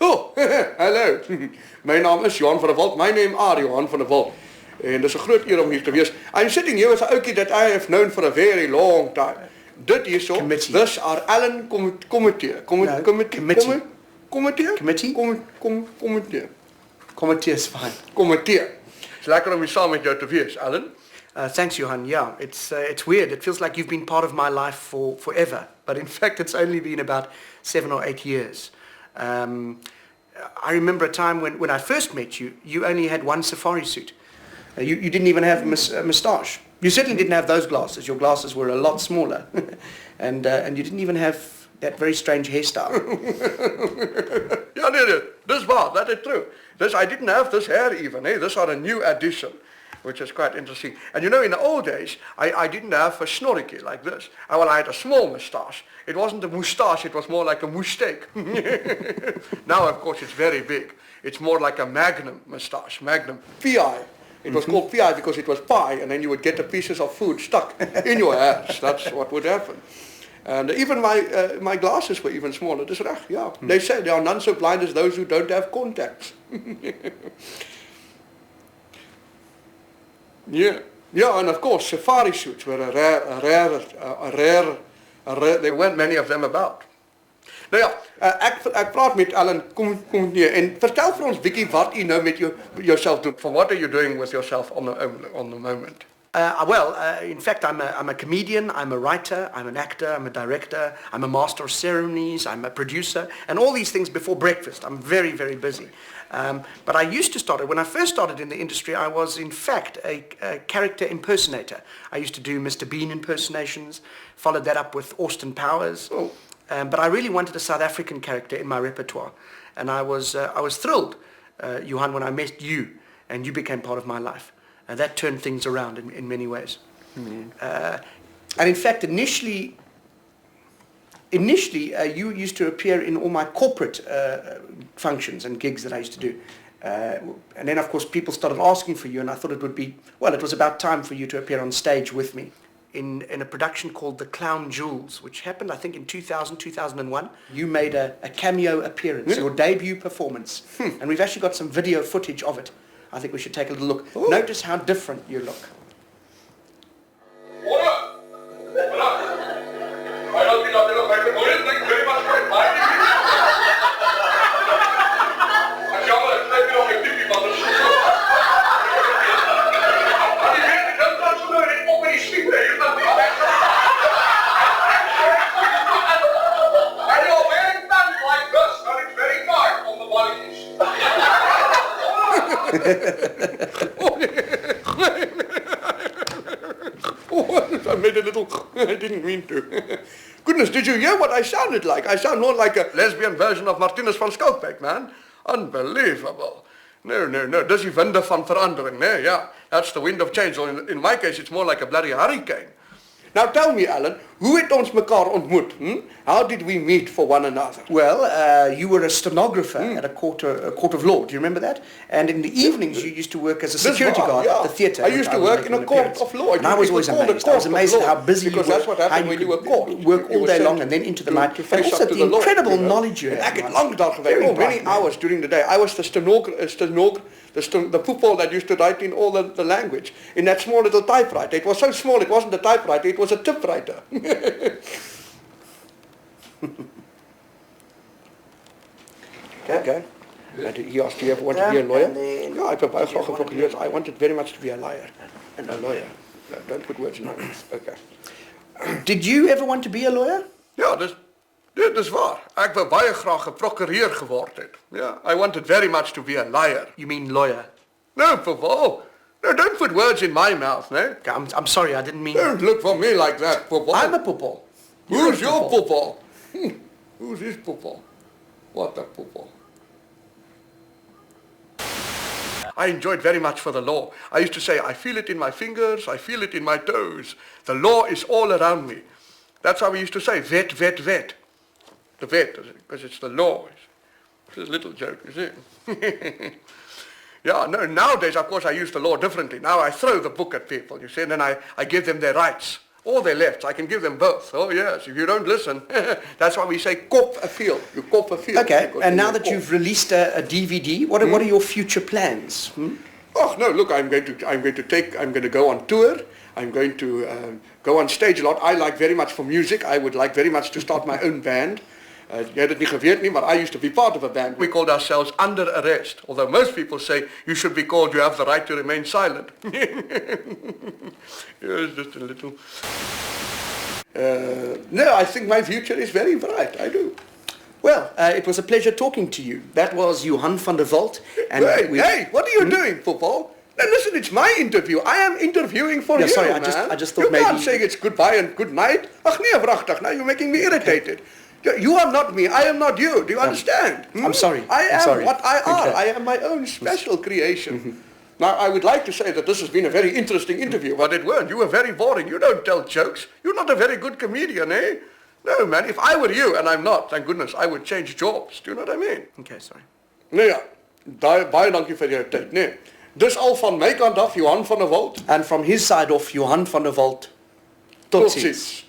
Oh, hallo. My naam is Johan van der Walt. My name are Johan van der Walt. En dis 'n groot eer om hier te wees. I'm sitting here with a ouetjie that I have known for a very long time. Dit hierso, Committie. this are Allen Committie. Committie. Committie? Committie? Committie. Committie is fine. Committie. Dis lekker om hier saam met jou te wees, Allen. Thanks, Johan. Yeah, it's weird. It feels like you've been part of my life forever. But in fact, it's only been about 7 or 8 years. I remember a time when I first met you, you only had one safari suit. You didn't even have a moustache. You certainly didn't have those glasses. Your glasses were a lot smaller. and you didn't even have that very strange hairstyle. Ja, nee, dis waar, that is true. I didn't have this hair even, This are a new addition, which is quite interesting. And you know, in the old days, I didn't have a snorrikie like this. Well, I had a small moustache. It wasn't a moustache, it was more like a moustache. Now, of course, it's very big. It's more like a magnum moustache, magnum. PI. It was called PI because it was pie, and then you would get the pieces of food stuck in your hairs. That's what would happen. And even my glasses were even smaller. Dis reg, yeah. They say they are none so blind as those who don't have contacts. Yeah. Yeah, and of course, safari suits were a rare, there weren't many of them about. Nou ja, ek praat met Allen, kom nee, en vertel vir ons bietjie wat u nou met jouself doen. For what are you doing with yourself on the moment? In fact, I'm a comedian, I'm a writer, I'm an actor, I'm a director, I'm a master of ceremonies, I'm a producer, and all these things before breakfast. I'm very, very busy. But I used to start, when I first started in the industry, I was in fact a character impersonator. I used to do Mr. Bean impersonations, followed that up with Austin Powers. Oh. But I really wanted a South African character in my repertoire. And I was thrilled, Johan, when I met you, and you became part of my life. That turned things around in many ways. Mm. And in fact, initially, you used to appear in all my corporate functions and gigs that I used to do. And then, of course, people started asking for you, and I thought it was about time for you to appear on stage with me in a production called The Clown Jewels, which happened, I think, in 2000, 2001. You made a cameo appearance, your debut performance. And we've actually got some video footage of it. I think we should take a little look. Ooh. Notice how different you look. I don't think I look like the Buddhist. Thank you very much for inviting me. As jammer, het lijkt me nog een piepje van de schoen. Maar die weet ik heel dat zo nou in op die schiet. And you're wearing pants like this, and it's very dark on the bodies. I made a little, I didn't mean to. Goodness, did you hear what I sounded like? I sound more like a lesbian version of Martinus van Skoukbeek, man. Unbelievable. No, dis die winde van verandering, né? Yeah, that's the wind of change. In my case, it's more like a bloody hurricane. Now tell me, Alan, hoe het ons mekaar ontmoet? How did we meet for one another? Well, you were a stenographer at a court of law. Do you remember that? And in the evenings, you used to work as a security guard at the theatre. I used to work in a court of law. And I was always amazed. I was amazed at how busy you were. Because that's what happened when you were caught. Work all day long and then into the night. And also the incredible knowledge you had. Ek het lank daar gewerk, many hours during the day. I was the football that used to write in all the language, in that small little typewriter. It was so small, it wasn't a typewriter, it was a typewriter. Okay. He asked, do you ever want to be a lawyer? Yeah, ek het baie graag geprokureer. I wanted very much to be a lawyer. A lawyer. No, don't put words in my mouth. Okay. Did you ever want to be a lawyer? Ja, dis waar. Ek wou baie graag 'n prokureur geword het. Yeah, I wanted very much to be a liar. You mean lawyer? No, for Walt. No, don't put words in my mouth, no? I'm sorry, I didn't mean... Don't look for me like that, for Walt. I'm a pupil. Who's your pupil? Who's his pupil? What a pupil. I enjoyed very much for the law. I used to say, I feel it in my fingers, I feel it in my toes. The law is all around me. That's how we used to say, wet, wet, wet. The wet, because it's the law. It's a little joke, you see. Yeah, no, nowadays, of course, I use the law differently. Now I throw the book at people, you see, and then I give them their rights. or their lefts. I can give them both. Oh yes, if you don't listen, that's why we say kop 'n feel. You kop 'n feel. Okay, and now that you've released a DVD, what are your future plans? Oh no! Look, I'm going to go on tour. I'm going to go on stage a lot. I like very much for music. I would like very much to start my own band. Jy het dit nie geweet nie, but I used to be part of a band. We called ourselves Under Arrest, although most people say you should be called You Have the Right to Remain Silent. Yes, just a little. No, I think my future is very bright. I do. Well, it was a pleasure talking to you. That was Johan van der Walt. And hey, what are you doing, football? Now listen, it's my interview. I am interviewing for you, sorry, man. I just thought maybe... You can't say it's goodbye and good night. Ach nee, vrachtig. Now you're making me irritated. You are not me. I am not you. Do you understand? I'm sorry. I am what I are. Okay. I am my own special creation. Now, I would like to say that this has been a very interesting interview, but it weren't. You were very boring. You don't tell jokes. You're not a very good comedian, eh? No, man. If I were you, and I'm not, thank goodness, I would change jobs. Do you know what I mean? Okay, sorry. Nou ja, baie dankie vir jou tyd. Nee. Dis al van my kant af, Johan van der Walt. And from his side off, Johan van der Walt. Tot ziens.